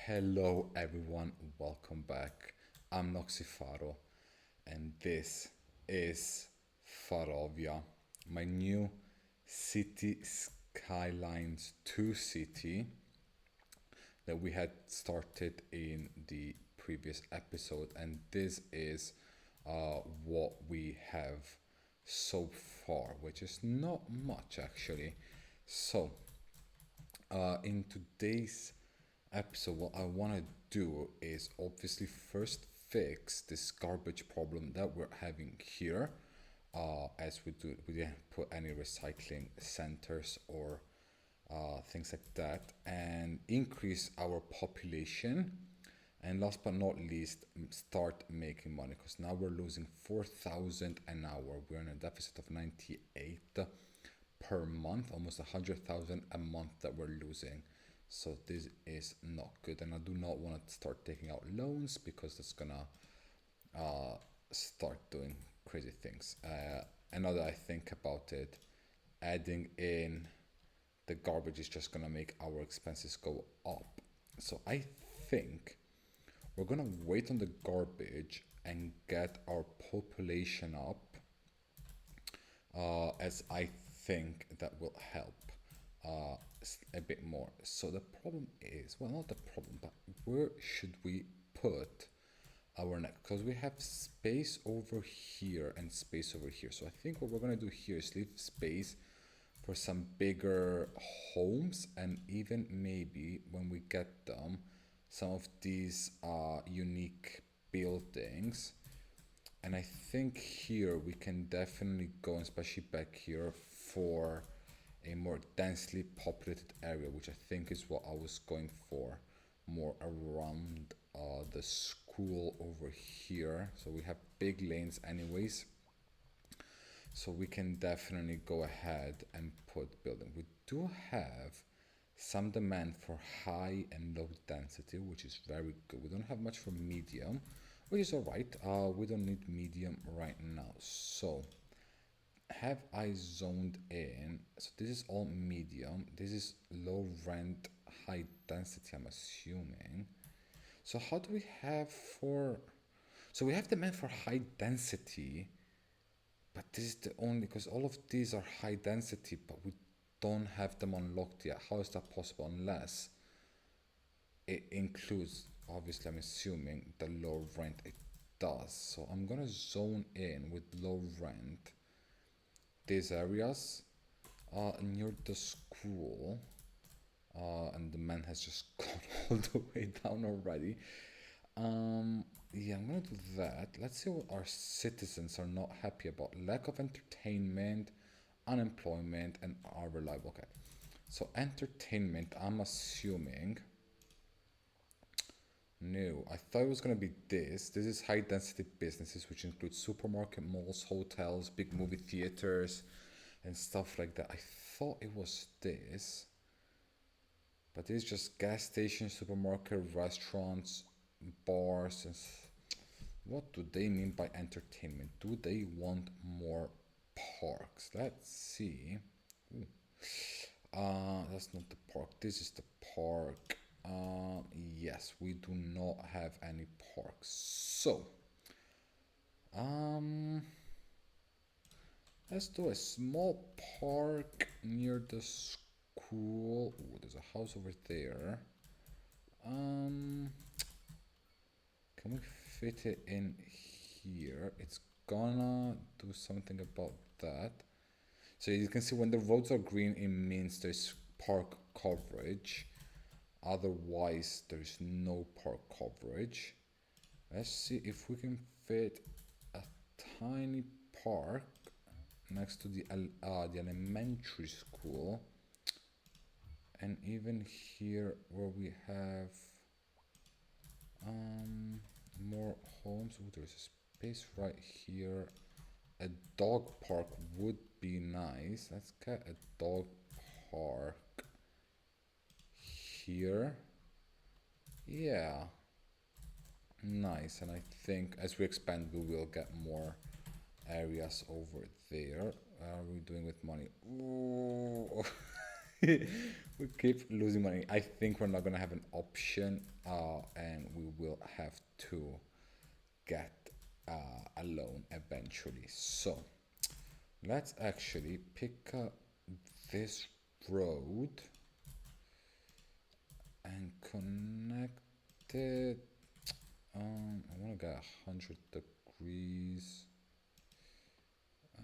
Hello everyone, welcome back. I'm Noxifaro and this is Farovia, my new City Skylines 2 city that we had started in the previous episode, and this is what we have so far, which is not much actually. So, in today's episode, what I want to do is obviously first fix this garbage problem that we're having here. As we didn't put any recycling centers or things like that, and increase our population. And last but not least, start making money because now we're losing 4,000 an hour. We're in a deficit of 98 per month, almost 100,000 a month that we're losing. So this is not good, and I do not want to start taking out loans because that's gonna start doing crazy things. And now that I think about it, adding in the garbage is just gonna make our expenses go up. So I think we're gonna wait on the garbage and get our population up, as I think that will help a bit more. So the problem is, well, not the problem, but where should we put our net? Because we have space over here and space over here. So I think what we're gonna do here is leave space for some bigger homes, and even maybe when we get them, some of these unique buildings. And I think here we can definitely go, especially back here, for a more densely populated area, which I think is what I was going for, more around the school over here. So we have big lanes anyways, so we can definitely go ahead and put building. We do have some demand for high and low density, which is very good. We don't have much for medium, which is all right. We don't need medium right now. So have I zoned in? So this is all medium. This is low rent, high density, I'm assuming. So how do we have for... So we have demand for high density, but this is the only, because all of these are high density, but we don't have them unlocked yet. How is that possible? Unless it includes, obviously, I'm assuming the low rent. It does. So I'm gonna zone in with low rent these areas near the school. And the man has just gone all the way down already. Yeah, I'm gonna do that. Let's see what our citizens are not happy about. Lack of entertainment, unemployment, and are reliable. Okay, so entertainment, I'm assuming. No, I thought it was gonna be this. This is high density businesses, which include supermarket, malls, hotels, big movie theaters, and stuff like that. I thought it was this, but it's just gas stations, supermarket, restaurants, bars, and what do they mean by entertainment? Do they want more parks? Let's see. Ooh. That's not the park. This is the park. Yes, we do not have any parks. So, um, let's do a small park near the school. Ooh, there's a house over there. Um, can we fit it in here? It's gonna do something about that. So you can see when the roads are green, it means there's park coverage. Otherwise, there's no park coverage. Let's see if we can fit a tiny park next to the elementary school. And even here where we have more homes. Ooh, there's a space right here. A dog park would be nice. Let's get a dog park here. Yeah, nice. And I think as we expand, we will get more areas over there. How are we doing with money? Ooh. We keep losing money. I think we're not gonna have an option and we will have to get a loan eventually. So let's actually pick up this road and connect it. I want to get 100 degrees.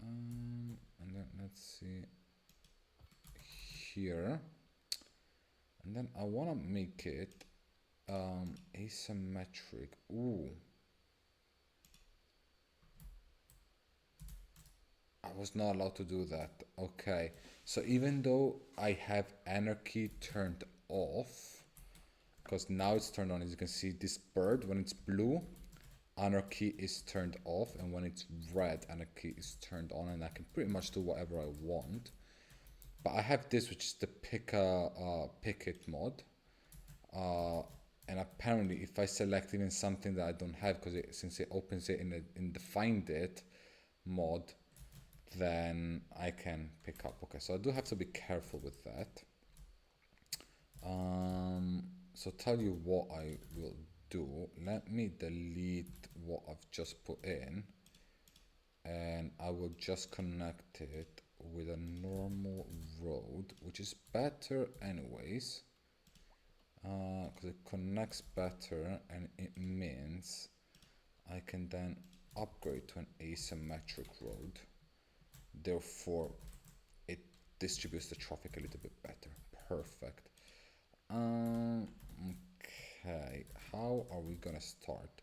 And then let's see here. And then I want to make it asymmetric. Ooh. I was not allowed to do that. Okay. So even though I have anarchy turned off, because now it's turned on, as you can see, this bird, when it's blue, anarchy is turned off, and when it's red, anarchy is turned on, and I can pretty much do whatever I want. But I have this, which is the picket mod. And apparently if I select even something that I don't have, because since it opens it in the find it mod, then I can pick up. Okay, so I do have to be careful with that. So tell you what I will do. Let me delete what I've just put in, and I will just connect it with a normal road, which is better anyways, because it connects better, and it means I can then upgrade to an asymmetric road. Therefore, it distributes the traffic a little bit better. Perfect. Okay, how are we gonna start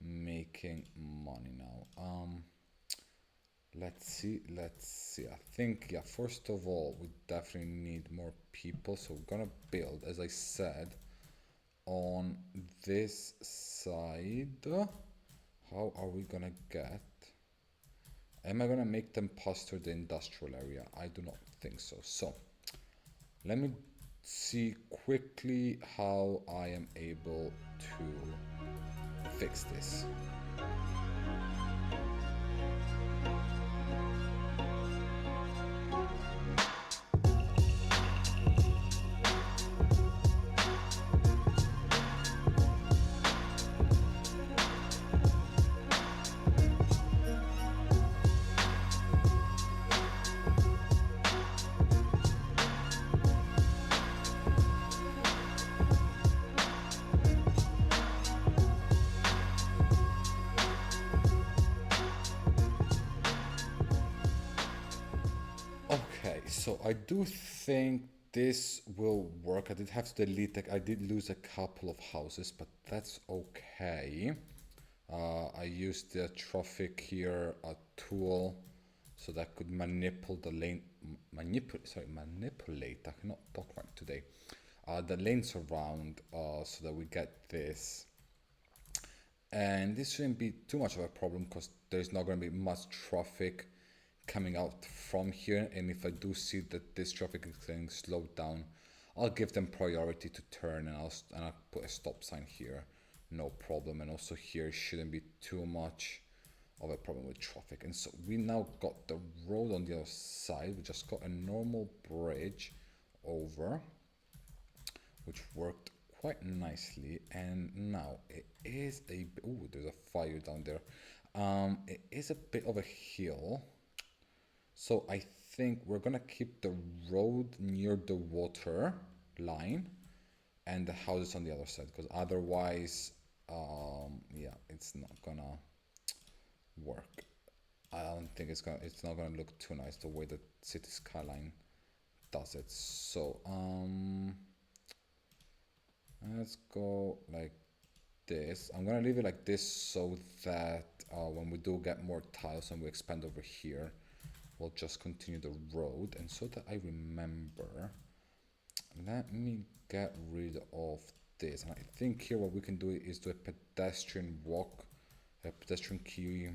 making money now? Let's see. I think, yeah, first of all, we definitely need more people. So we're gonna build, as I said, on this side. How are we gonna get? Am I gonna make them pass through the industrial area? I do not think so. So let me see quickly how I am able to fix this. Okay, so I do think this will work. I did have to delete, I did lose a couple of houses, but that's okay. I used the traffic here tool so that I could manipulate the lane, manipulate, I cannot talk right today, the lanes around, so that we get this. And this shouldn't be too much of a problem because there's not going to be much traffic coming out from here. And if I do see that this traffic is getting slowed down, I'll give them priority to turn, and I'll put a stop sign here, no problem. And also here shouldn't be too much of a problem with traffic. And so we now got the road on the other side. We just got a normal bridge over, which worked quite nicely. And now it is a, oh, there's a fire down there. It is a bit of a hill, so I think we're gonna keep the road near the water line and the houses on the other side, because otherwise, yeah, it's not gonna work. I don't think it's not gonna look too nice the way the city skyline does it. So let's go like this. I'm gonna leave it like this so that when we do get more tiles and we expand over here, we'll just continue the road. And so that I remember, let me get rid of this. And I think here what we can do is do a pedestrian walk, a pedestrian queue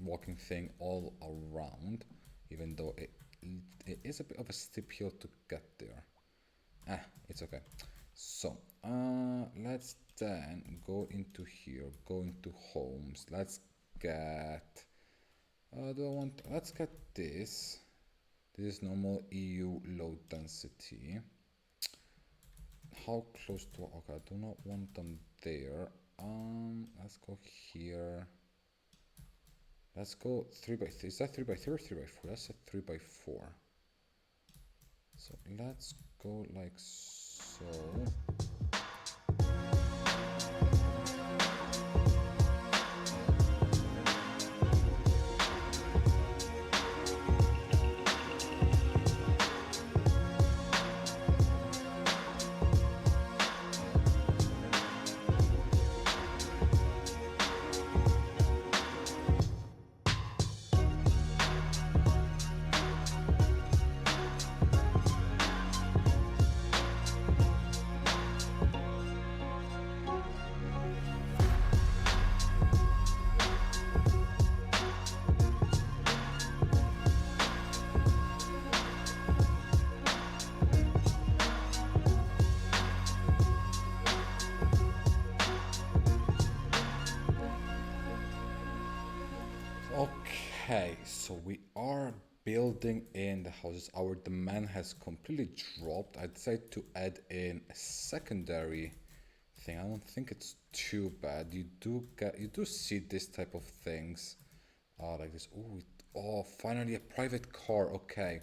walking thing all around, even though it is a bit of a steep hill to get there. It's okay. So let's then go into here, go into homes. Let's get let's get this. This is normal EU low density. how close to, okay, I do not want them there. Let's go here. Let's go 3 by 3. Is that 3 by 3 or 3 by 4? That's a 3 by 4. So let's go like so. Okay, so we are building in the houses. Our demand has completely dropped. I decided to add in a secondary thing. I don't think it's too bad. You do see this type of things, like this. Oh, finally a private car. Okay.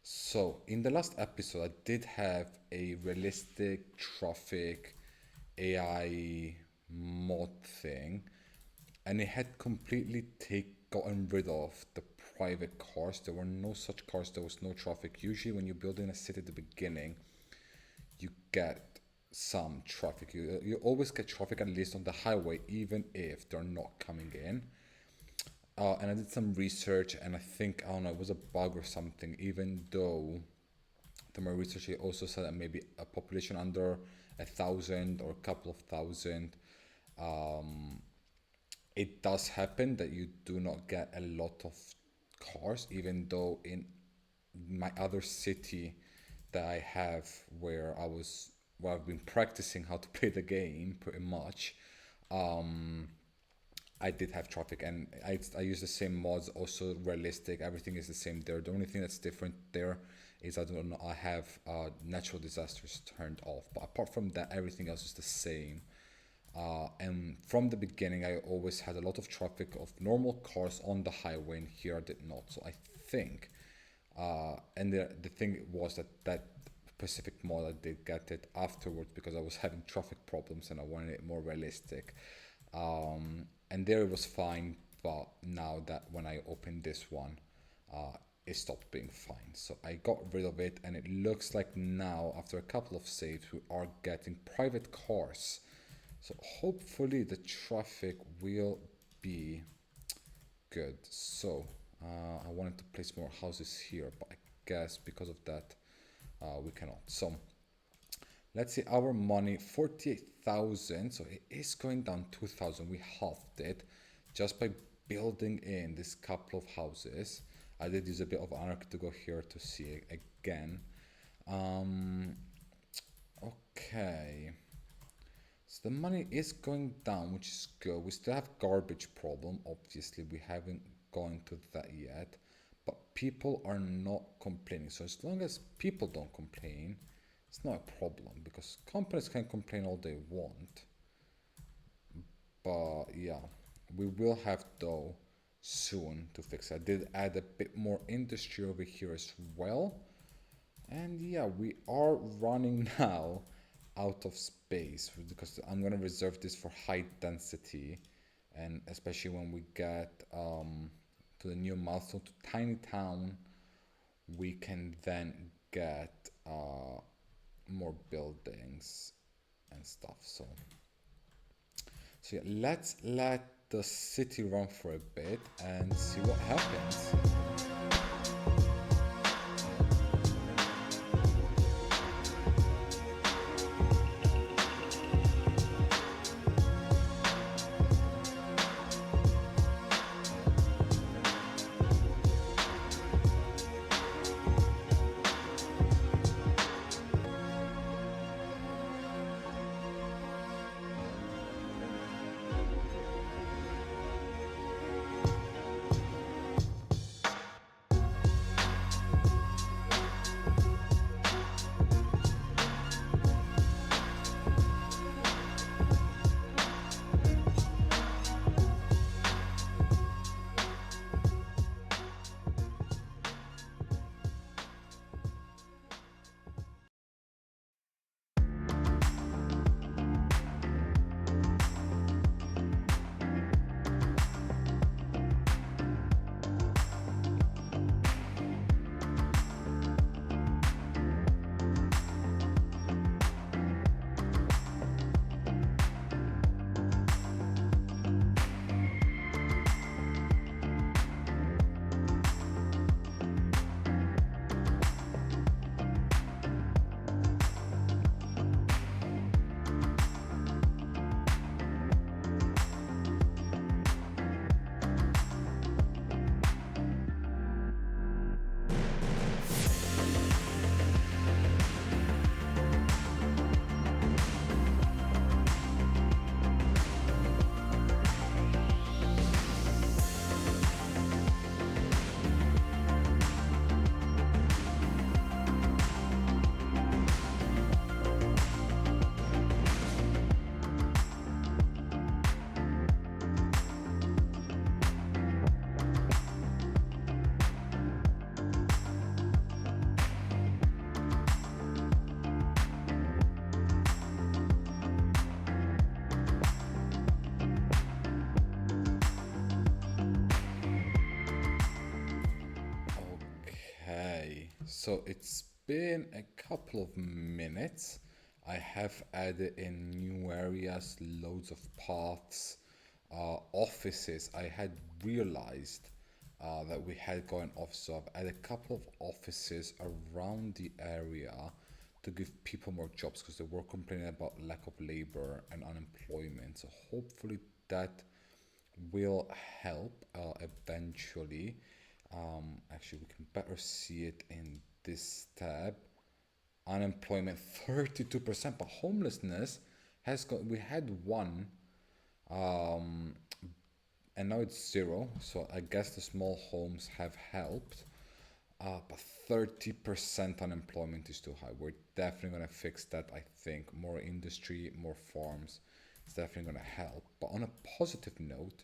So in the last episode, I did have a realistic traffic AI mod thing, and it had completely gotten rid of the private cars. There were no such cars. There was no traffic. Usually, when you build in a city at the beginning, you get some traffic. You always get traffic at least on the highway, even if they're not coming in. And I did some research, and I think, I don't know, it was a bug or something. Even though the more research, it also said that maybe a population under 1,000 or a couple of thousand, it does happen that you do not get a lot of cars, even though in my other city that I have, where I've been practicing how to play the game pretty much, I did have traffic, and I use the same mods, also realistic. Everything is the same there. The only thing that's different there is I don't know. I have natural disasters turned off, but apart from that, everything else is the same. And from the beginning, I always had a lot of traffic of normal cars on the highway, and here I did not. So I think, and the thing was that specific mod I did get it afterwards because I was having traffic problems and I wanted it more realistic. And there it was fine, but now that when I opened this one, it stopped being fine. So I got rid of it, and it looks like now, after a couple of saves, we are getting private cars. So hopefully the traffic will be good. So I wanted to place more houses here, but I guess because of that, we cannot. So let's see our money, 48,000. So it is going down 2,000. We halved it just by building in this couple of houses. I did use a bit of anarchy to go here to see it again. Okay. So the money is going down, which is good. We still have garbage problem. Obviously, we haven't gone to that yet, but people are not complaining. So as long as people don't complain, it's not a problem, because companies can complain all they want. But yeah, we will have though soon to fix it. I did add a bit more industry over here as well. And yeah, we are running now out of space because I'm gonna reserve this for high density, and especially when we get to the new milestone to tiny town, we can then get more buildings and stuff. So yeah, let's let the city run for a bit and see what happens. So it's been a couple of minutes. I have added in new areas, loads of paths, offices. I had realized that we had going off, so I've added a couple of offices around the area to give people more jobs because they were complaining about lack of labor and unemployment. So hopefully that will help eventually. Actually, we can better see it in this tab. Unemployment 32%, but homelessness has got. We had one, um, and now it's zero. So I guess the small homes have helped. But 30% unemployment is too high. We're definitely gonna fix that. I think more industry, more farms. It's definitely gonna help. But on a positive note,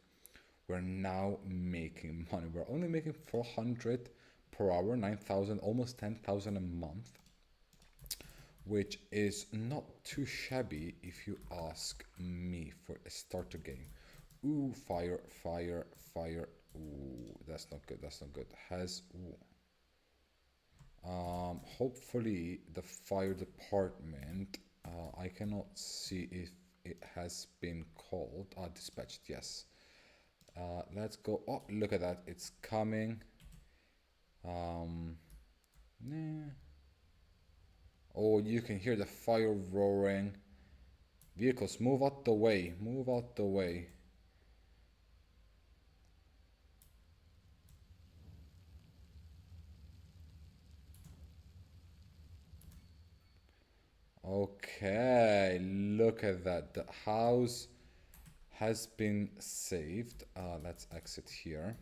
we're now making money. We're only making 400 per hour, 9,000, almost 10,000 a month, which is not too shabby if you ask me for a starter game. Ooh, fire, fire, fire. Ooh, that's not good. That's not good. Has ooh. Hopefully the fire department. I cannot see if it has been called. Dispatched. Yes. Let's go. Oh, look at that. It's coming. Nah. Oh, you can hear the fire roaring. Vehicles, move out the way. Move out the way. Okay, look at that. The house has been saved. Let's exit here.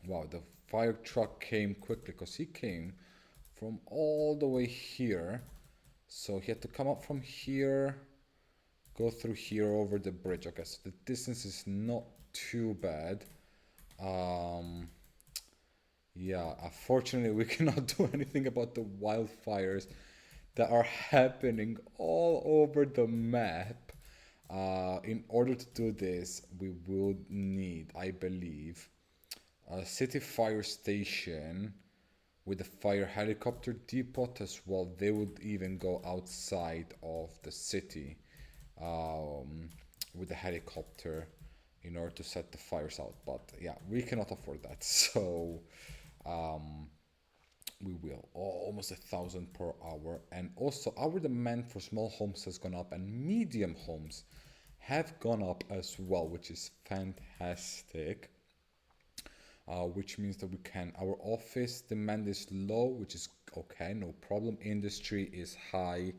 Wow, the fire truck came quickly because he came from all the way here. So he had to come up from here, go through here over the bridge. Okay, so the distance is not too bad. Um, yeah, unfortunately, we cannot do anything about the wildfires that are happening all over the map. In order to do this, we would need, I believe, a city fire station with a fire helicopter depot as well. They would even go outside of the city um, with a helicopter in order to set the fires out. But yeah, we cannot afford that. So um, we will. Oh, almost 1,000 per hour. And also, our demand for small homes has gone up, and medium homes have gone up as well, which is fantastic. Which means that we can. Our office demand is low, which is okay, no problem. Industry is high,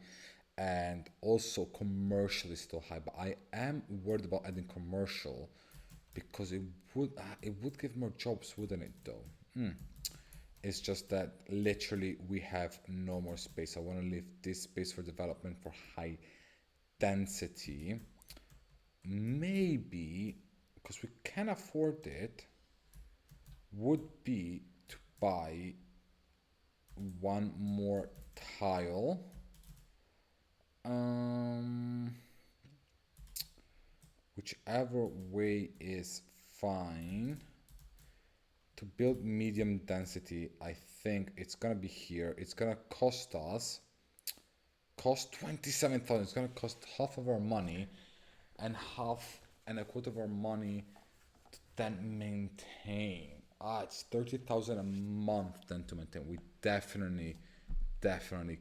and also commercial is still high. But I am worried about adding commercial because it would give more jobs, wouldn't it? Though. It's just that literally we have no more space. I want to leave this space for development for high density. Maybe because we can afford it, would be to buy one more tile. Um, Whichever way is fine. To build medium density, I think it's gonna be here. It's gonna cost 27,000. It's gonna cost half of our money and half and a quarter of our money to then maintain. It's 30,000 a month then to maintain. We definitely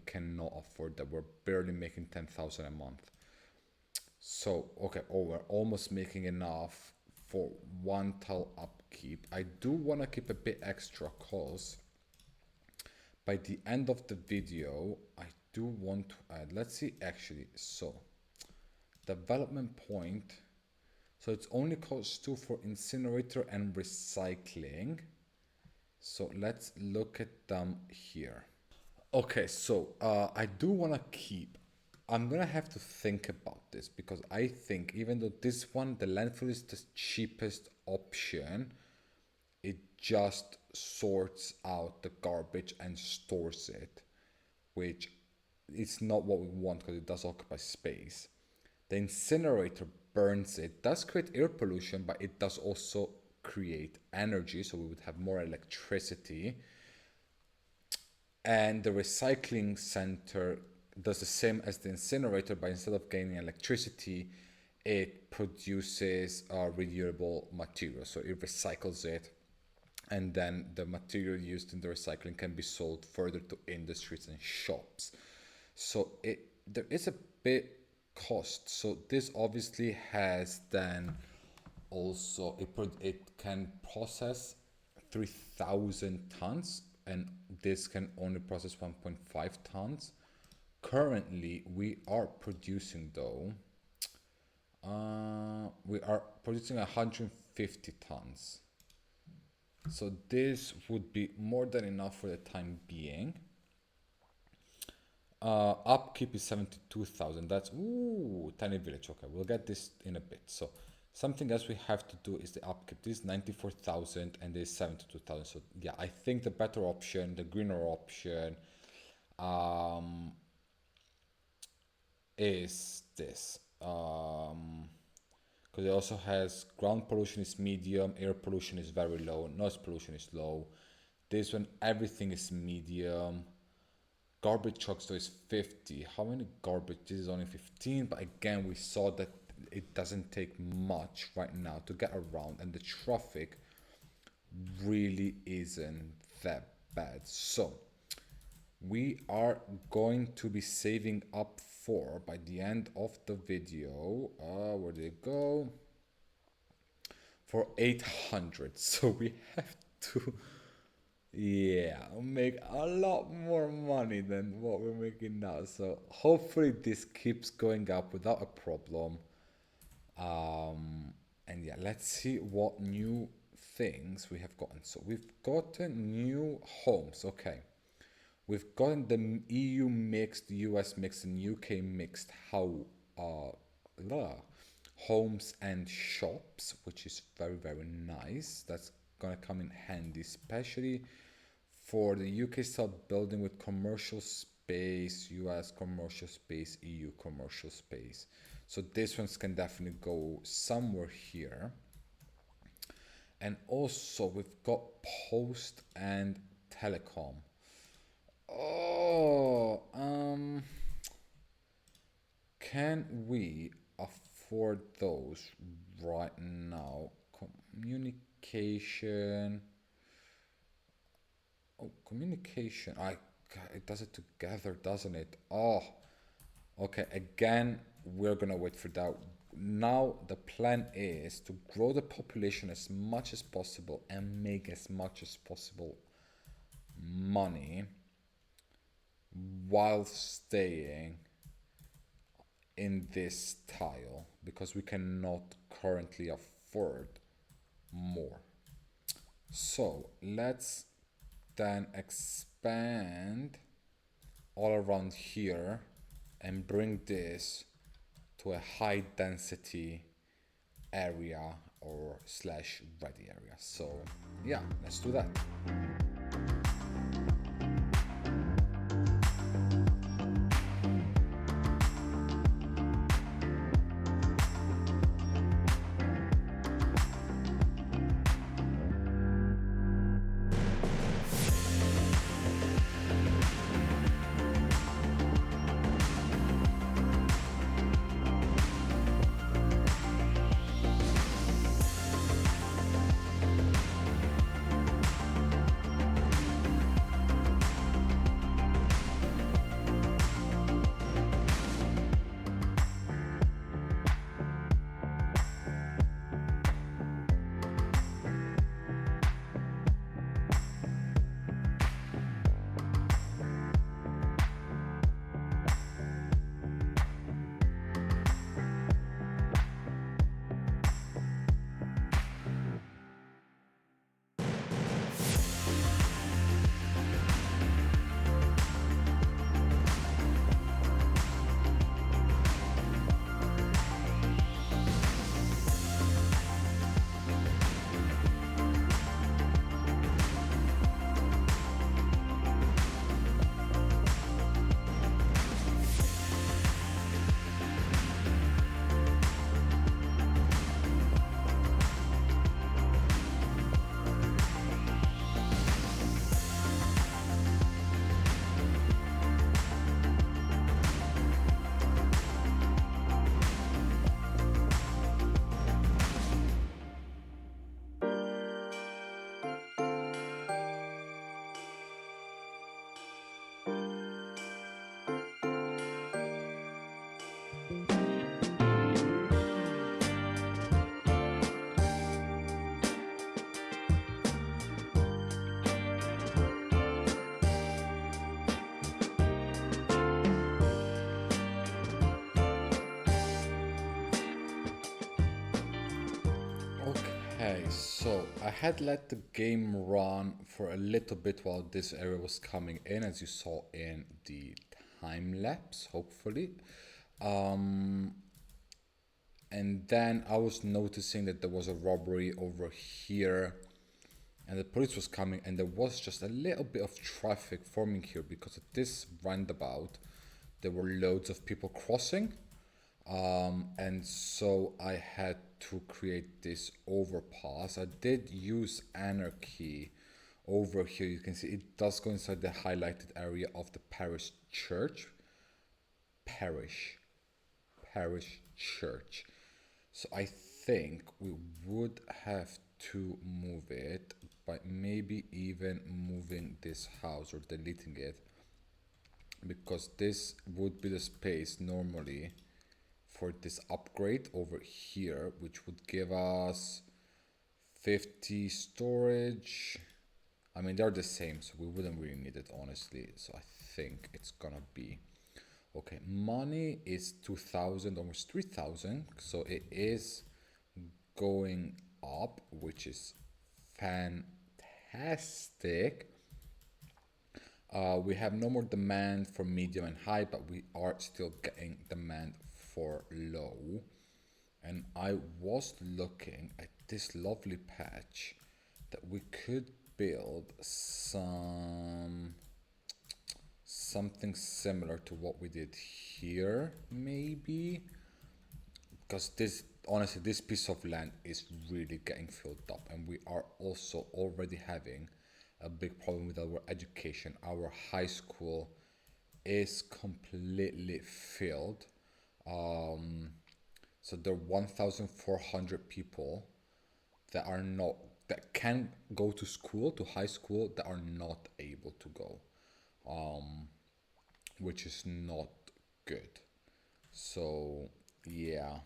cannot afford that. We're barely making 10,000 a month. So, okay, we're almost making enough for one tile upkeep. I do want to keep a bit extra cause by the end of the video, I do want to add, let's see actually, so development point, so it's only cost 2 for incinerator and recycling. So let's look at them here. Okay, so I do want to keep. I'm gonna have to think about this because I think even though this one, the landfill is the cheapest option, it just sorts out the garbage and stores it, which is not what we want because it does occupy space. The incinerator burns it, does create air pollution, but it does also create energy, so we would have more electricity. and the recycling center does the same as the incinerator, but instead of gaining electricity, it produces renewable material. So it recycles it, and then the material used in the recycling can be sold further to industries and shops. So there is a bit cost. So this obviously has then also it can process 3,000 tons, and this can only process 1.5 tons. Currently, we are producing though. We are producing 150 tons. So this would be more than enough for the time being. Upkeep is 72,000. That's tiny village. Okay, we'll get this in a bit. So something else we have to do is the upkeep. This is 94,000 and this is 72,000. So yeah, I think the better option, the greener option, is this. Because it also has ground pollution is medium, air pollution is very low, noise pollution is low. This one, everything is medium. Garbage trucks though is 50. How many garbage? This is only 15, but again we saw that it doesn't take much right now to get around, and the traffic really isn't that bad. So we are going to be saving up for, by the end of the video, where did it go? For 800. So we have to make a lot more money than what we're making now. So hopefully this keeps going up without a problem. And yeah, let's see what new things we have gotten. So we've gotten new homes. Okay, we've gotten the EU mixed, US mixed, and UK mixed homes and shops, which is very, very nice. That's gonna come in handy, especially for the UK style building with commercial space, US commercial space, EU commercial space. So this ones can definitely go somewhere here. And also we've got post and telecom. Can we afford those right now? Communication. Communication. It does it together, doesn't it? Okay. Again, we're gonna wait for that. Now the plan is to grow the population as much as possible and make as much as possible money while staying in this tile, because we cannot currently afford more. So let's then expand all around here and bring this to a high density area or slash ready area. So yeah, let's do that. Okay, so I had let the game run for a little bit while this area was coming in, as you saw in the time lapse, hopefully. Um, and then I was noticing that there was a robbery over here, and the police was coming, and there was just a little bit of traffic forming here because at this roundabout there were loads of people crossing. And so I had to create this overpass. I did use anarchy over here. You can see it does go inside the highlighted area of the parish church. Parish. Parish church. So I think we would have to move it by maybe even moving this house or deleting it, because this would be the space normally for this upgrade over here, which would give us 50 storage. I mean, they're the same, so we wouldn't really need it, honestly. So I think it's gonna be okay. Money is 2,000, almost 3,000, so it is going up, which is fantastic. We have no more demand for medium and high, but we are still getting demand for low. And I was looking at this lovely patch that we could build something similar to what we did here, maybe, because this, honestly, this piece of land is really getting filled up, and we are also already having a big problem with our education. Our high school is completely filled. So there are 1,400 people that are not, that can go to school, to high school, that are not able to go, which is not good. So yeah,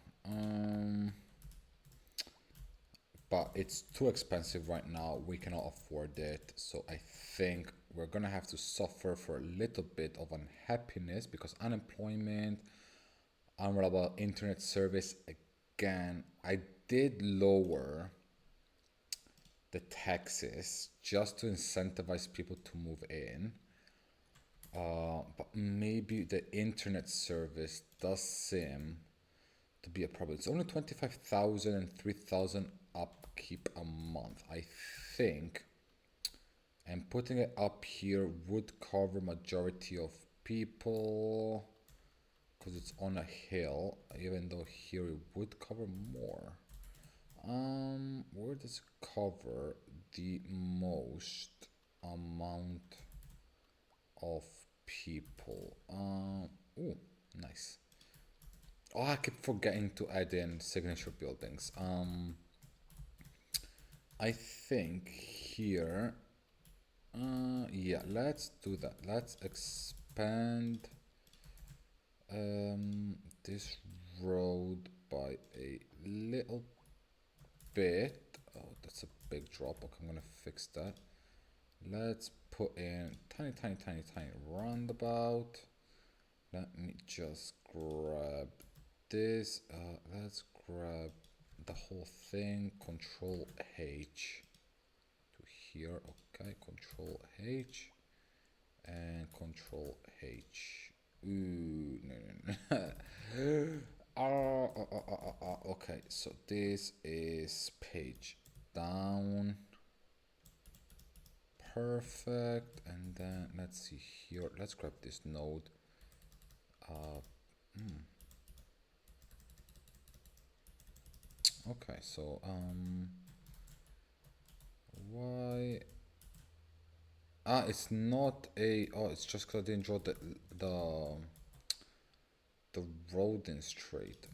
but it's too expensive right now. We cannot afford it. So I think we're gonna have to suffer for a little bit of unhappiness because unemployment, unreliable internet service. Again, I did lower the taxes just to incentivize people to move in. But maybe the internet service does seem to be a problem. It's only 25,000 and 3,000 upkeep a month. I think, and putting it up here would cover majority of people because it's on a hill, even though here it would cover more. Where does it cover the most amount of people? Oh, nice. Oh, I keep forgetting to add in signature buildings. I think here, yeah, let's do that. Let's expand this road by a little bit. Oh, that's a big drop. Okay, I'm gonna fix that. Let's put in tiny, tiny, tiny, tiny roundabout. Let me just grab this. Let's grab the whole thing. Control H to here. Okay, Control H and Control H. Ooh, no, no, no. Okay, so this is page down. Perfect. And then let's see here. Let's grab this node. Okay, so why? It's not a. Oh, it's just because I didn't draw the the road in straight.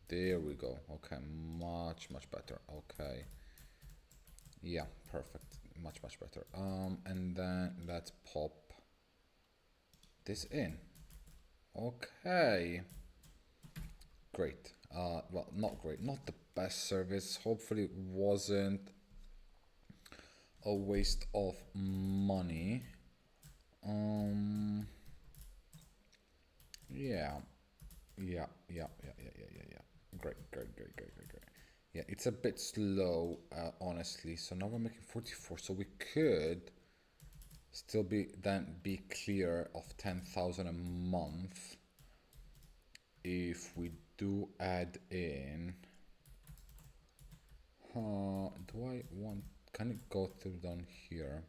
There we go. Okay, much better. Okay, yeah, perfect. Much better. And then let's pop this in. Okay, great. Well, not great. Not the best service. Hopefully, it wasn't a waste of money. Yeah, yeah. Great. Yeah, it's a bit slow, honestly. So now we're making 44. So we could still be clear of 10,000 a month if we do add in. Do I want? Can it go through down here?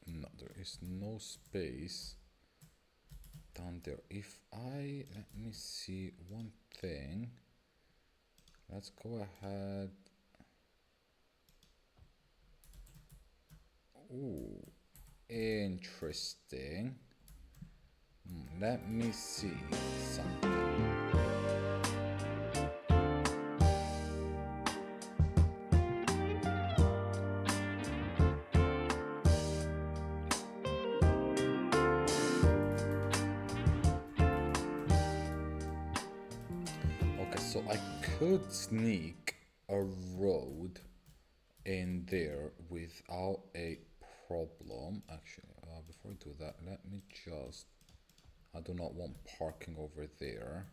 No, there is no space down there. If I let me see one thing. Let's go ahead. Ooh, interesting. Let me see something. Okay, so I could sneak a road in there without a problem. Actually, before I do that, let me just. I do not want parking over there.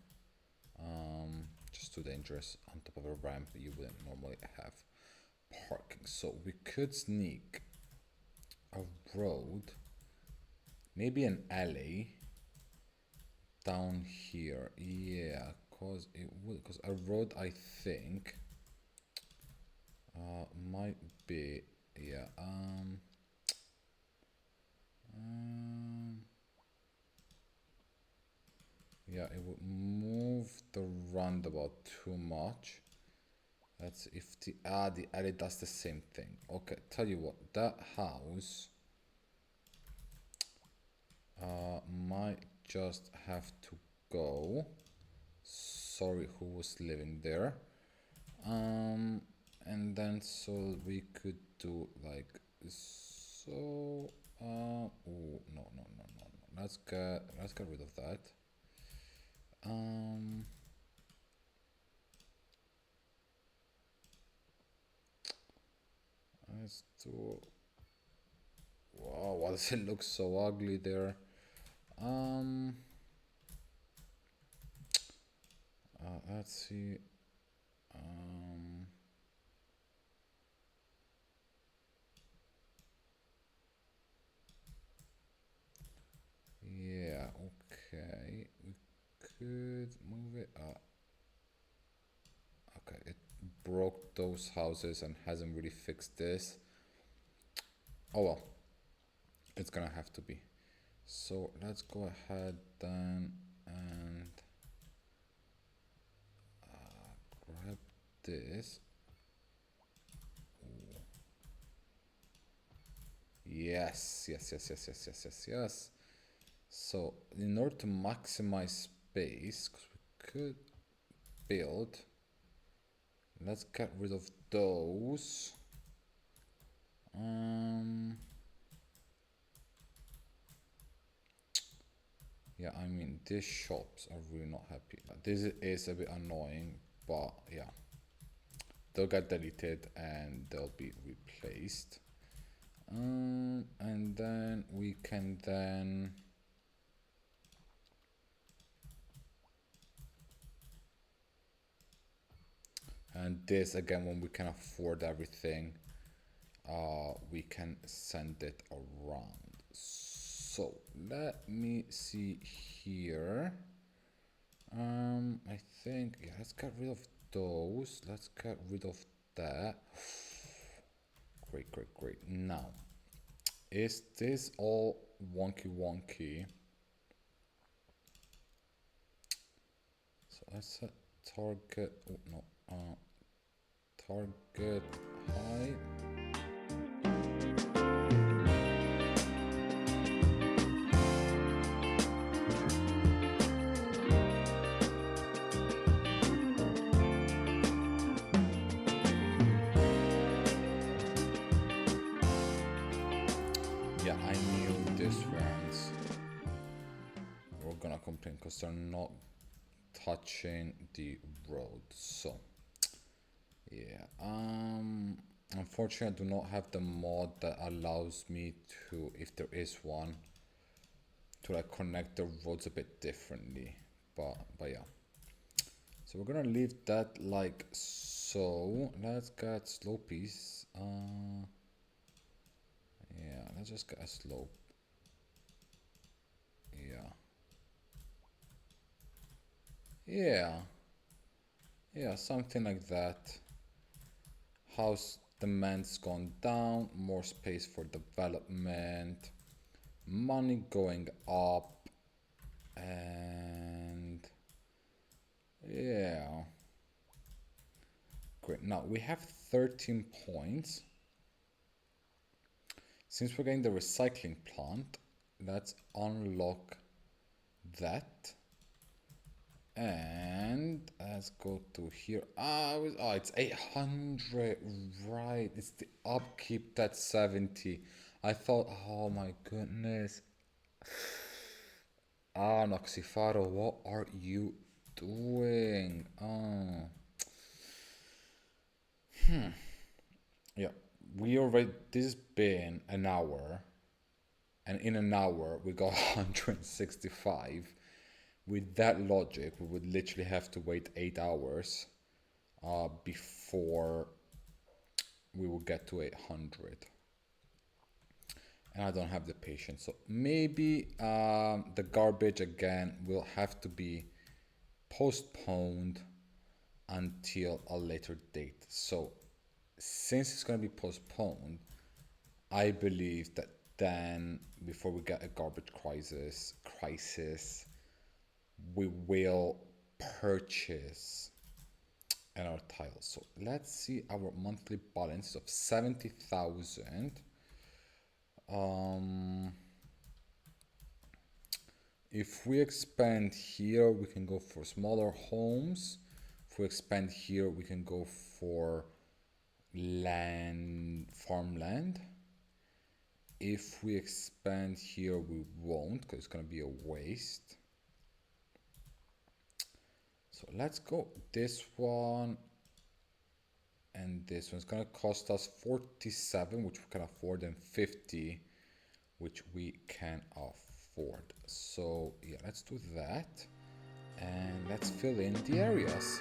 Just too dangerous on top of a ramp that you wouldn't normally have parking. So we could sneak a road, maybe an alley down here. Yeah, cause it would. Cause a road, I think, might be. Yeah. Yeah, it would move the roundabout too much. That's if the alley does the same thing. Okay, tell you what, that house might just have to go. Sorry, who was living there? And then so we could do like so. Oh no. Let's get rid of that. Let's do. Wow, why does it look so ugly there? Um, let's see. Yeah, okay. We could move it up. Okay, it broke those houses and hasn't really fixed this. Oh well, it's gonna have to be. So let's go ahead then and grab this. Yes. So in order to maximize space, because we could build, let's get rid of those. Yeah, I mean, these shops are really not happy. This is a bit annoying, but yeah, they'll get deleted and they'll be replaced. And then we can then. And this again, when we can afford everything, we can send it around. So let me see here. I think yeah, let's get rid of those. Let's get rid of that. Great. Now, is this all wonky? So let's set target. Oh no. Target height. Yeah, I knew these ones were gonna complain because they're not touching the road. So yeah, unfortunately I do not have the mod that allows me to, if there is one, to like connect the roads a bit differently. But yeah. So we're gonna leave that like so. Let's get slopies. Yeah, let's just get a slope. Yeah. Yeah. Yeah, something like that. House demand's gone down, more space for development, money going up, and yeah. Great. Now we have 13 points. Since we're getting the recycling plant, let's unlock that. And let's go to here. It's 800, right? It's the upkeep that's 70. I thought, oh my goodness. Noxifaro, what are you doing? Yeah, we already, this has been an hour, and in an hour we got 165. With that logic, we would literally have to wait 8 hours before we will get to 800. And I don't have the patience. So maybe the garbage again will have to be postponed until a later date. So since it's going to be postponed, I believe that then before we get a garbage crisis, we will purchase another tile. So let's see our monthly balance of 70,000. If we expand here, we can go for smaller homes. If we expand here, we can go for farmland. If we expand here, we won't, because it's going to be a waste. So let's go this one and this one's going to cost us 47, which we can afford, and 50, which we can afford. So yeah, let's do that, and let's fill in the areas.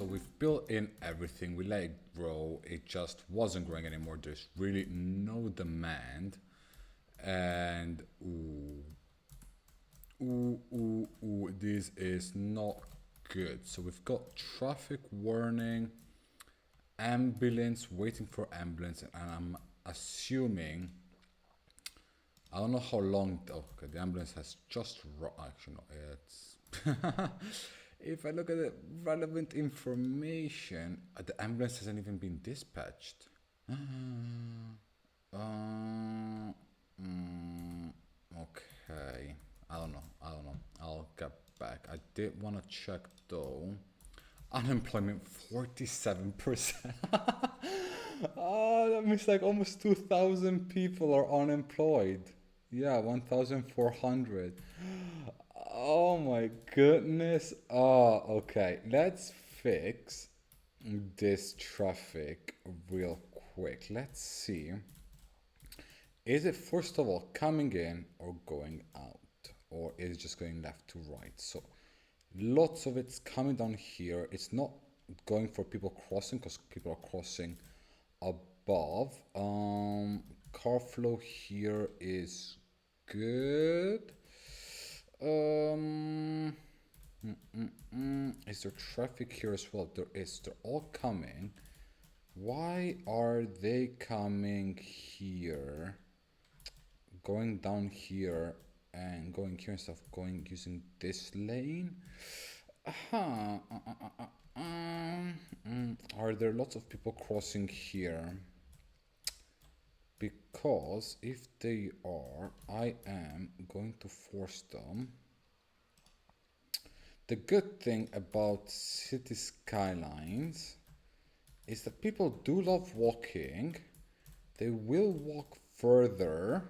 So we've built in everything, we let it grow, it just wasn't growing anymore, there's really no demand. And this is not good. So we've got traffic warning, ambulance, waiting for ambulance, and I'm assuming, I don't know how long, okay, the ambulance has just, actually no, it's, if I look at the relevant information, the ambulance hasn't even been dispatched. Okay, I don't know, I'll get back. I did want to check though. Unemployment 47%. Oh, that means like almost 2,000 people are unemployed. Yeah, 1,400. Oh my goodness. Oh, okay. Let's fix this traffic real quick. Let's see. Is it first of all coming in or going out? Or is it just going left to right? So lots of it's coming down here. It's not going for people crossing because people are crossing above. Car flow here is good. Is there traffic here as well? There is. They're all coming. Why are they coming here? Going down here and going here instead of going using this lane? Are there lots of people crossing here? Because if they are, I am going to force them. The good thing about city skylines is that people do love walking. They will walk further.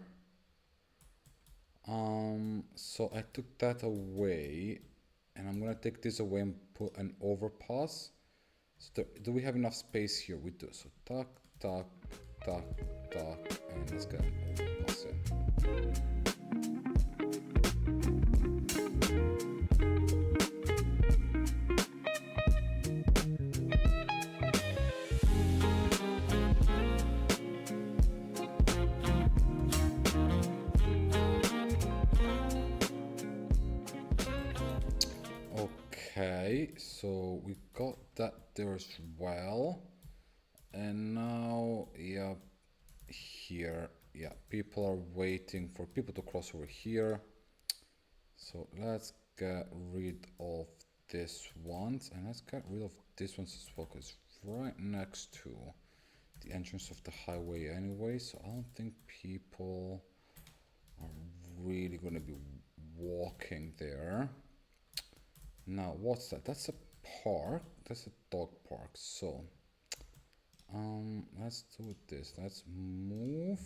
So I took that away, and I'm gonna take this away and put an overpass. So do we have enough space here? We do. So tuck, tuck, tuck, tuck, and let's get an overpass in. Okay, so we got that there as well. And now, yeah, here, yeah, people are waiting for people to cross over here. So let's get rid of this ones, and let's get rid of this ones as well, because right next to the entrance of the highway anyway, so I don't think people are really going to be walking there. Now, what's that? That's a park. That's a dog park. So, let's do this. Let's move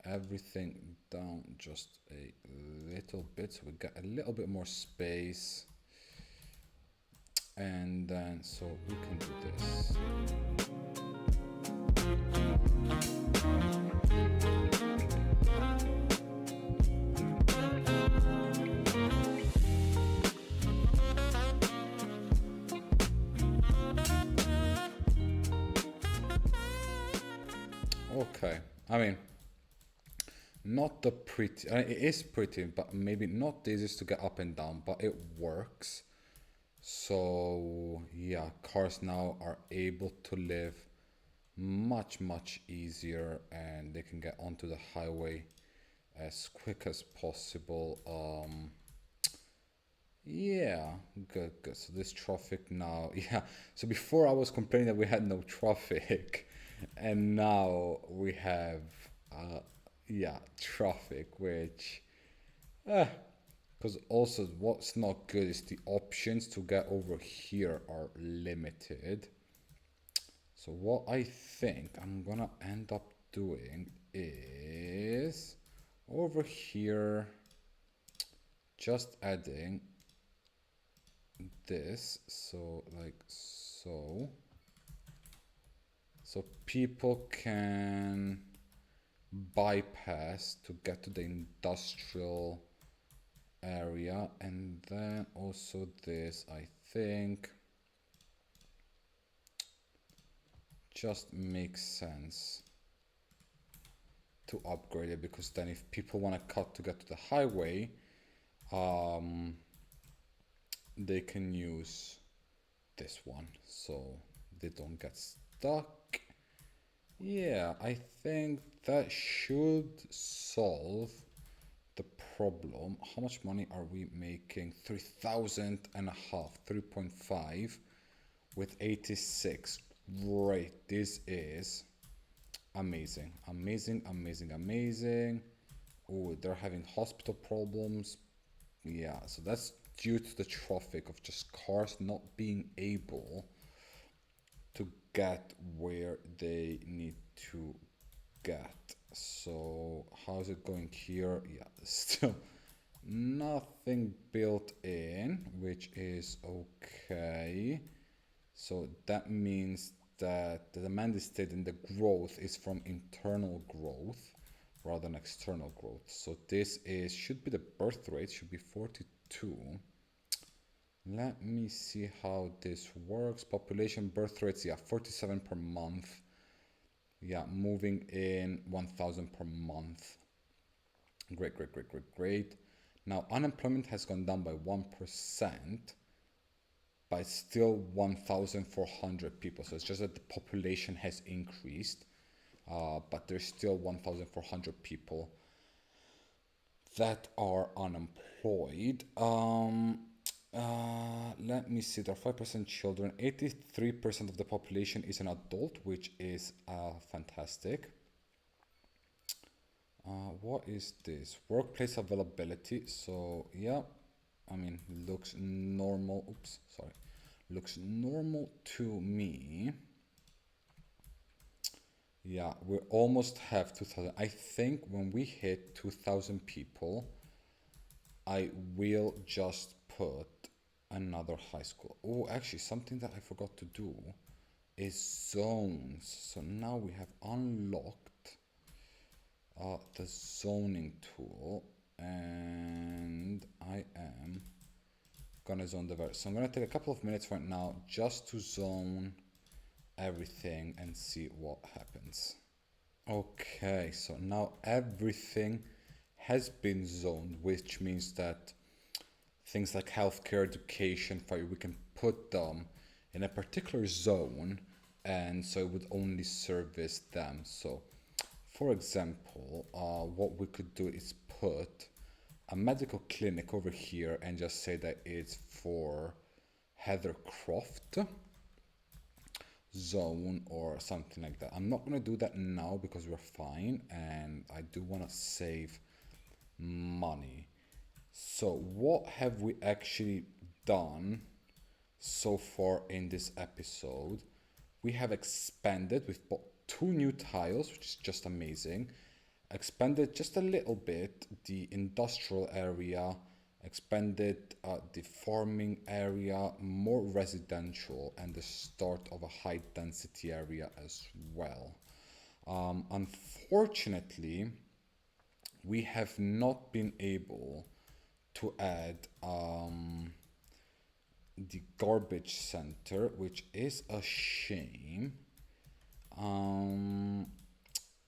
everything down just a little bit so we get a little bit more space. And then, so we can do this. Okay, I mean, not the pretty, it is pretty, but maybe not the easiest to get up and down, but it works. So yeah, cars now are able to live much easier, and they can get onto the highway as quick as possible. Yeah, good. So this traffic now, yeah. So before I was complaining that we had no traffic, and now we have, yeah, traffic, which, because also what's not good is the options to get over here are limited. So what I think I'm gonna end up doing is over here, just adding this, so like so. So people can bypass to get to the industrial area, and then also this, I think. just makes sense to upgrade it, because then if people want to cut to get to the highway, they can use this one so they don't get stuck. Yeah, I think that should solve the problem. How much money are we making? 3,000 and a half, 3.5 with 86. Great, this is amazing, amazing, amazing, amazing. Oh, they're having hospital problems. Yeah, so that's due to the traffic of just cars not being able to get where they need to get. So how's it going here? Yeah, still nothing built in, which is okay. So that means that the demand is steady and the growth is from internal growth rather than external growth. So this is should be the birth rate, should be 42. Let me see how this works. Population birth rates, yeah, 47 per month. Yeah, moving in 1,000 per month. Great, great, great, great, great. Now, unemployment has gone down by 1%, but it's still 1,400 people. So it's just that the population has increased, but there's still 1,400 people that are unemployed. Let me see, there are 5% children. 83% of the population is an adult, which is fantastic. What is this? Workplace availability. So, yeah, I mean, looks normal. Oops, sorry. Looks normal to me. Yeah, we almost have 2,000. I think when we hit 2,000 people, I will just put another high school. Oh, actually, something that I forgot to do is zones. So now we have unlocked the zoning tool, and I am gonna zone the verse. So I'm gonna take a couple of minutes right now just to zone everything and see what happens. Okay, so now everything has been zoned, which means that things like healthcare, education, fire, we can put them in a particular zone, and so it would only service them. So, for example, what we could do is put a medical clinic over here and just say that it's for Heather Croft zone or something like that. I'm not going to do that now because we're fine and I do want to save money. So what have we actually done so far in this episode? We have expanded, we've bought 2 new tiles, which is just amazing. Expanded just a little bit the industrial area, expanded the farming area, more residential, and the start of a high density area as well. Unfortunately, we have not been able to add the garbage center, which is a shame.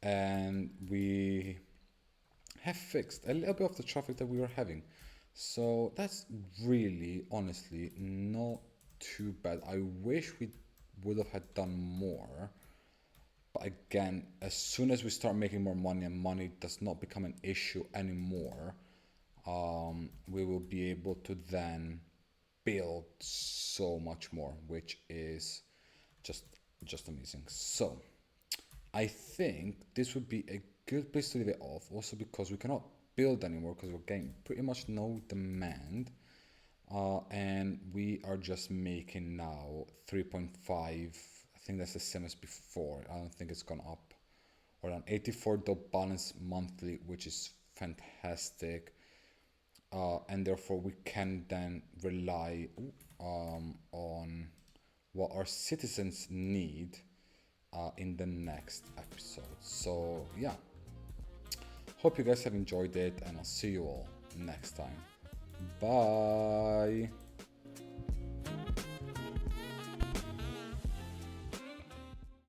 And we have fixed a little bit of the traffic that we were having. So that's really, honestly, not too bad. I wish we would have had done more. But again, as soon as we start making more money and money does not become an issue anymore, we will be able to then build so much more, which is just amazing. So I think this would be a good place to leave it off, also because we cannot build anymore because we're getting pretty much no demand, and we are just making now 3.5. I think that's the same as before. I don't think it's gone up. We're on 84 balance monthly, which is fantastic. And therefore we can then rely on what our citizens need in the next episode. So yeah, hope you guys have enjoyed it, and I'll see you all next time. Bye.